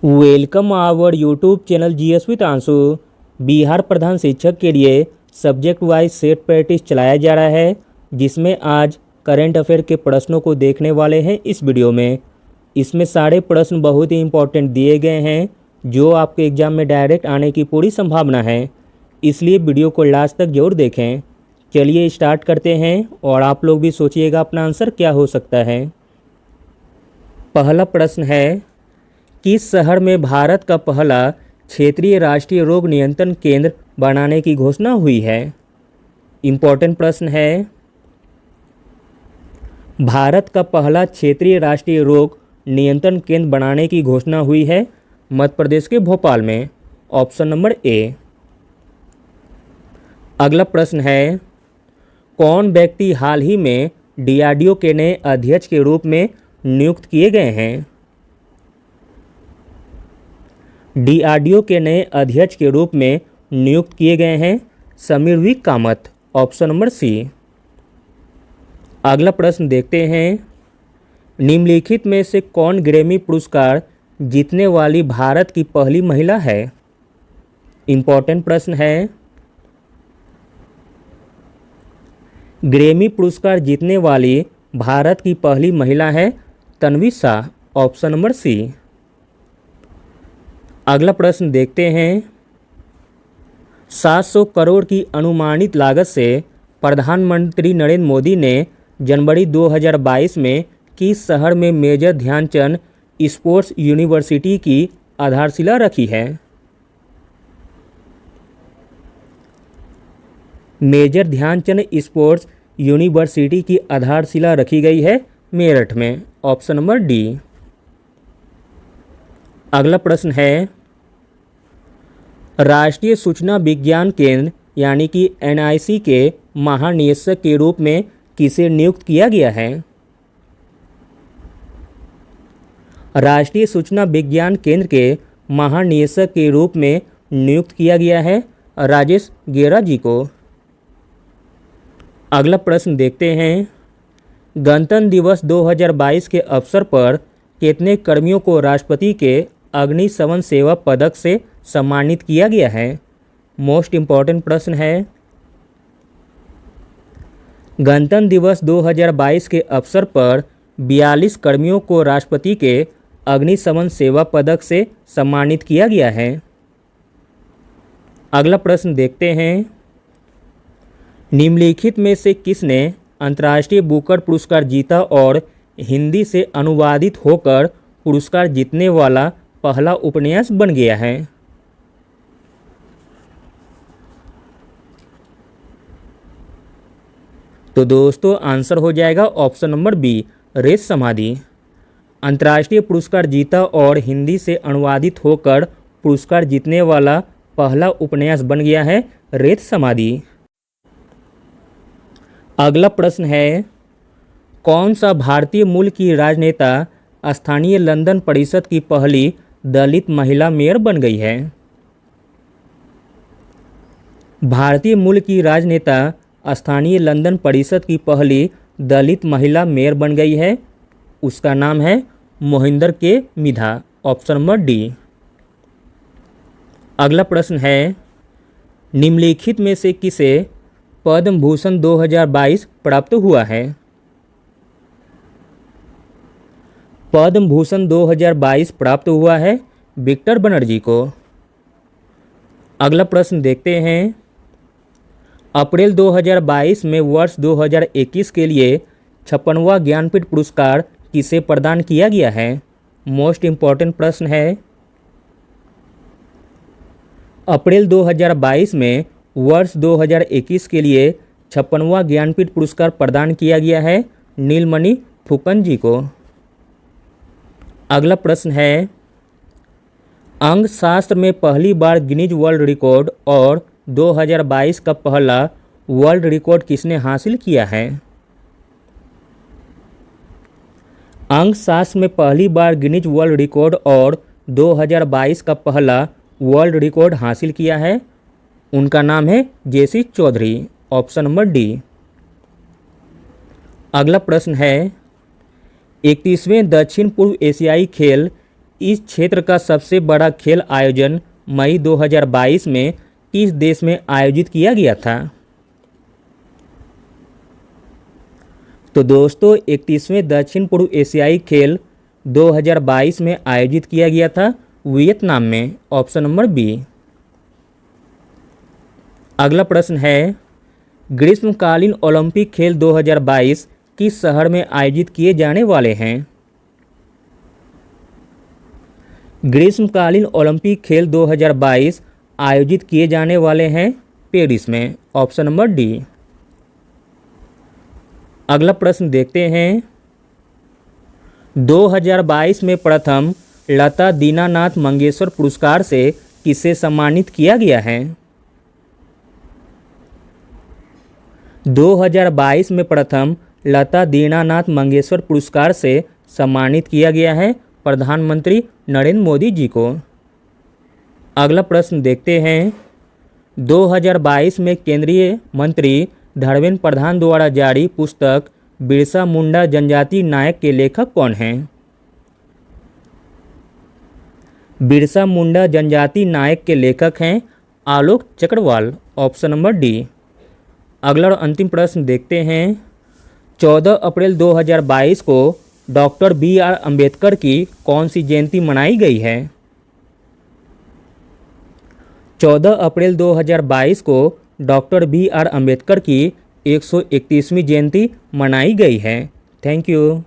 Welcome our YouTube channel GS with Ansu. Bihar प्रधान शिक्षक के लिए सब्जेक्ट वाइज सेट प्रैक्टिस चलाया जा रहा है, जिसमें आज करंट अफेयर के प्रश्नों को देखने वाले हैं इस वीडियो में। इसमें सारे प्रश्न बहुत ही इंपॉर्टेंट दिए गए हैं, जो आपके एग्जाम में डायरेक्ट आने की पूरी संभावना है, इसलिए वीडियो को लास्ट तक जरूर देखें। चलिए स्टार्ट करते हैं और आप लोग भी सोचिएगा अपना आंसर क्या हो सकता है। पहला प्रश्न है, किस शहर में भारत का पहला क्षेत्रीय राष्ट्रीय रोग नियंत्रण केंद्र बनाने की घोषणा हुई है? इम्पोर्टेंट प्रश्न है। भारत का पहला क्षेत्रीय राष्ट्रीय रोग नियंत्रण केंद्र बनाने की घोषणा हुई है मध्य प्रदेश के भोपाल में। Option number A. अगला प्रश्न है, कौन व्यक्ति हाल ही में डीआरडीओ के नए अध्यक्ष के रूप में नियुक्त किए गए हैं? डीआरडीओ के नए अध्यक्ष के रूप में नियुक्त किए गए हैं Sameer V Kamat. Option number C. अगला प्रश्न देखते हैं, निम्नलिखित में से कौन ग्रैमी पुरस्कार जीतने वाली भारत की पहली महिला है? इम्पोर्टेंट प्रश्न है। ग्रैमी पुरस्कार जीतने वाली भारत की पहली महिला है Tanvi Shah. Option number C. अगला प्रश्न देखते हैं, 700 करोड़ की अनुमानित लागत से प्रधानमंत्री नरेंद्र मोदी ने जनवरी 2022 में किस शहर में मेजर ध्यानचंद स्पोर्ट्स यूनिवर्सिटी की आधारशिला रखी है? मेजर ध्यानचंद स्पोर्ट्स यूनिवर्सिटी की आधारशिला रखी गई है मेरठ में। Option number D. अगला प्रश्न है, राष्ट्रीय सूचना विज्ञान केंद्र यानी कि एनआईसी के महानिदेशक के रूप में किसे नियुक्त किया गया है? राष्ट्रीय सूचना विज्ञान केंद्र के महानिदेशक के रूप में नियुक्त किया गया है राजेश गेरा जी को। अगला प्रश्न देखते हैं, गणतंत्र दिवस 2022 के अवसर पर कितने कर्मियों को राष्ट्रपति के अग्निशमन सेवा पदक से सम्मानित किया गया है? मोस्ट इम्पॉर्टेंट प्रश्न है। गणतंत्र दिवस 2022 के अवसर पर 42 कर्मियों को राष्ट्रपति के अग्निशमन सेवा पदक से सम्मानित किया गया है। अगला प्रश्न देखते हैं, निम्नलिखित में से किसने अंतर्राष्ट्रीय बुकर पुरस्कार जीता और हिंदी से अनुवादित होकर पुरस्कार जीतने वाला पहला उपन्यास बन गया है? तो दोस्तों आंसर हो जाएगा ऑप्शन नंबर बी, रेत समाधि। अंतर्राष्ट्रीय पुरस्कार जीता और हिंदी से अनुवादित होकर पुरस्कार जीतने वाला पहला उपन्यास बन गया है रेत समाधि। अगला प्रश्न है, कौन सा भारतीय मूल की राजनेता स्थानीय लंदन परिषद की पहली दलित महिला मेयर बन गई है? भारतीय मूल की राजनेता स्थानीय लंदन परिषद की पहली दलित महिला मेयर बन गई है। उसका नाम है मोहिंदर के मिधा। Option number D. अगला प्रश्न है, निम्नलिखित में से किसे पद्म भूषण 2022 प्राप्त हुआ है? पद्म भूषण 2022 प्राप्त हुआ है विक्टर बनर्जी को। अगला प्रश्न देखते हैं, अप्रैल 2022 में वर्ष 2021 के लिए 56वां ज्ञानपीठ पुरस्कार किसे प्रदान किया गया है? मोस्ट इम्पॉर्टेंट प्रश्न है। अप्रैल 2022 में वर्ष 2021 के लिए 56वां ज्ञानपीठ पुरस्कार प्रदान किया गया है नीलमणि फुकन जी को। अगला प्रश्न है, अंकशास्त्र में पहली बार गिनीज वर्ल्ड रिकॉर्ड और 2022 का पहला वर्ल्ड रिकॉर्ड किसने हासिल किया है? अंकशास्त्र में पहली बार गिनीज वर्ल्ड रिकॉर्ड और 2022 का पहला वर्ल्ड रिकॉर्ड हासिल किया है, उनका नाम है J C Chaudhary. Option number D. अगला प्रश्न है, 31वें दक्षिण पूर्व एशियाई खेल इस क्षेत्र का सबसे बड़ा खेल आयोजन मई 2022 में किस देश में आयोजित किया गया था? तो दोस्तों 31वें दक्षिण पूर्व एशियाई खेल 2022 में आयोजित किया गया था वियतनाम में। Option number B. अगला प्रश्न है, ग्रीष्मकालीन ओलंपिक खेल 2022 किस शहर में आयोजित किए जाने वाले हैं? ग्रीष्मकालीन ओलंपिक खेल 2022 आयोजित किए जाने वाले हैं पेरिस में। Option number D. अगला प्रश्न देखते हैं, 2022 में प्रथम लता दीनानाथ मंगेशकर पुरस्कार से किसे सम्मानित किया गया है? 2022 में प्रथम लता दीनानाथ मंगेशकर पुरस्कार से सम्मानित किया गया है प्रधानमंत्री नरेंद्र मोदी जी को। अगला प्रश्न देखते हैं, 2022 में केंद्रीय मंत्री धर्मेंद्र प्रधान द्वारा जारी पुस्तक बिरसा मुंडा जनजाति नायक के लेखक कौन हैं? बिरसा मुंडा जनजाति नायक के लेखक हैं Alok Chakrawal. Option number D. अगला और अंतिम प्रश्न देखते हैं, 14 अप्रैल 2022 को डॉक्टर BR अम्बेडकर की कौन सी जयंती मनाई गई है? 14 अप्रैल 2022 को डॉक्टर BR अम्बेडकर की 131वीं जयंती मनाई गई है। Thank you.